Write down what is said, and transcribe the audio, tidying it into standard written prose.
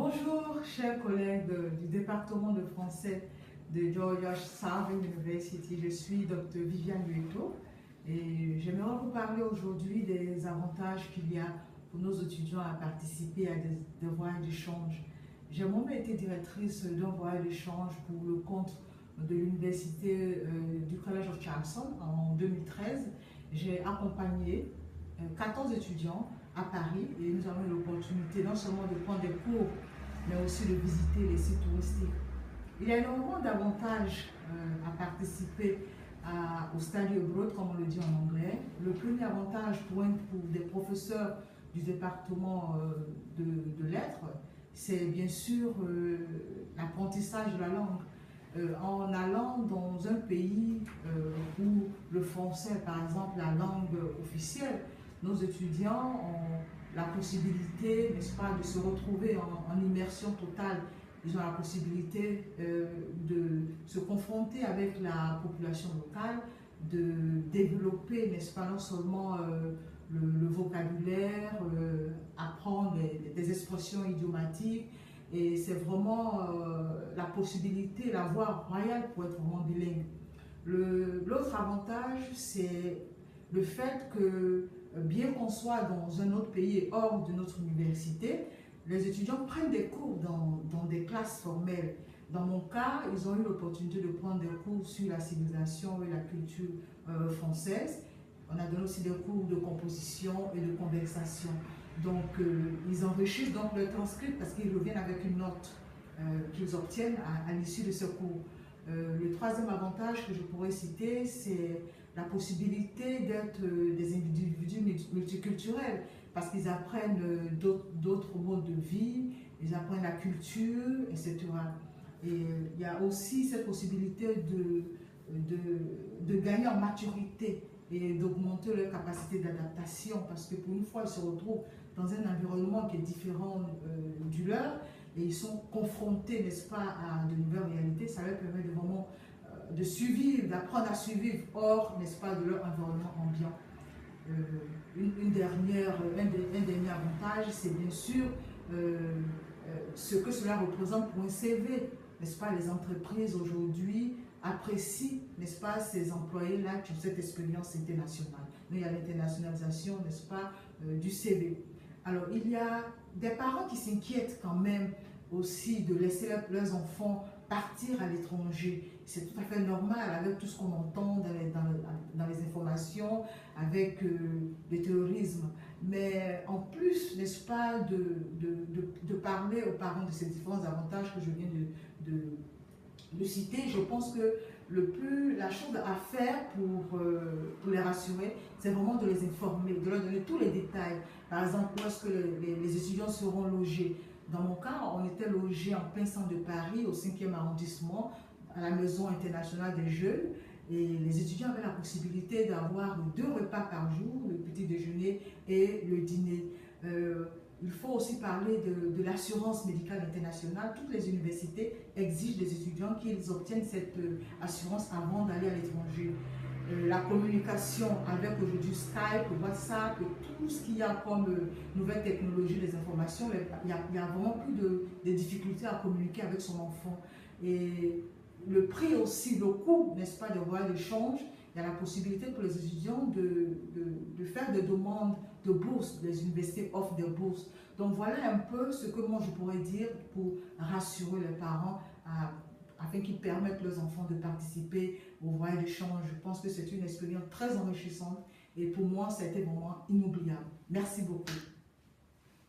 Bonjour, chers collègues du département de français de Georgia Southern University. Je suis Dr Viviane Lueto et j'aimerais vous parler aujourd'hui des avantages qu'il y a pour nos étudiants à participer à des voyages d'échange. J'ai moi-même été directrice d'un voyage d'échange pour le compte de l'université du College of Charleston en 2013. J'ai accompagné 14 étudiants à Paris et nous avons eu l'opportunité non seulement de prendre des cours mais aussi de visiter les sites touristiques. Il y a énormément d'avantages à participer au study abroad, comme on le dit en anglais. Le premier avantage pour des professeurs du département de lettres, c'est bien sûr l'apprentissage de la langue. En allant dans un pays où le français est par exemple la langue officielle, nos étudiants ont la possibilité, n'est-ce pas, de se retrouver en immersion totale. Ils ont la possibilité de se confronter avec la population locale, de développer, n'est-ce pas, non seulement le vocabulaire, apprendre des expressions idiomatiques, et c'est vraiment la possibilité, la voie royale pour être vraiment bilingue. L'autre avantage, c'est le fait que, bien qu'on soit dans un autre pays et hors de notre université, les étudiants prennent des cours dans des classes formelles. Dans mon cas, ils ont eu l'opportunité de prendre des cours sur la civilisation et la culture française. On a donné aussi des cours de composition et de conversation. Donc, ils enrichissent donc le transcript parce qu'ils reviennent avec une note qu'ils obtiennent à l'issue de ce cours. Le troisième avantage que je pourrais citer, c'est la possibilité d'être des individus multiculturels parce qu'ils apprennent d'autres modes de vie, ils apprennent la culture, etc. Et il y a aussi cette possibilité de gagner en maturité et d'augmenter leur capacité d'adaptation parce que pour une fois, ils se retrouvent dans un environnement qui est différent du leur et ils sont confrontés, n'est-ce pas, à de nouvelles réalités. Ça leur permet de vraiment de survivre, d'apprendre à survivre hors, n'est-ce pas, de leur environnement ambiant. Un dernier avantage, c'est bien sûr ce que cela représente pour un CV, n'est-ce pas? Les entreprises aujourd'hui apprécient, n'est-ce pas, ces employés-là qui ont cette expérience internationale. Mais il y a l'internationalisation, n'est-ce pas, du CV. Alors, il y a des parents qui s'inquiètent quand même aussi de laisser leurs enfants partir à l'étranger. C'est tout à fait normal avec tout ce qu'on entend dans les informations, avec le terrorisme. Mais en plus, n'est-ce pas, de parler aux parents de ces différents avantages que je viens de citer, je pense que la chose à faire pour les rassurer, c'est vraiment de les informer, de leur donner tous les détails. Par exemple, lorsque les étudiants seront logés. Dans mon cas, on était logés en plein centre de Paris, au 5e arrondissement, à la Maison internationale des jeunes. Et les étudiants avaient la possibilité d'avoir 2 repas par jour, le petit déjeuner et le dîner. Il faut aussi parler de l'assurance médicale internationale. Toutes les universités exigent des étudiants qu'ils obtiennent cette assurance avant d'aller à l'étranger. La communication avec aujourd'hui Skype, WhatsApp, tout ce qu'il y a comme nouvelles technologies, les informations, il y a vraiment plus de difficultés à communiquer avec son enfant. Et le prix aussi, le coût, n'est-ce pas, des voyages d'échange, il y a la possibilité pour les étudiants de faire des demandes de bourse. Les universités offrent des bourses. Donc voilà un peu ce que moi je pourrais dire pour rassurer les parents afin qu'ils permettent leurs enfants de participer au voyage d'échange. Je pense que c'est une expérience très enrichissante et pour moi, ça a été vraiment inoubliable. Merci beaucoup.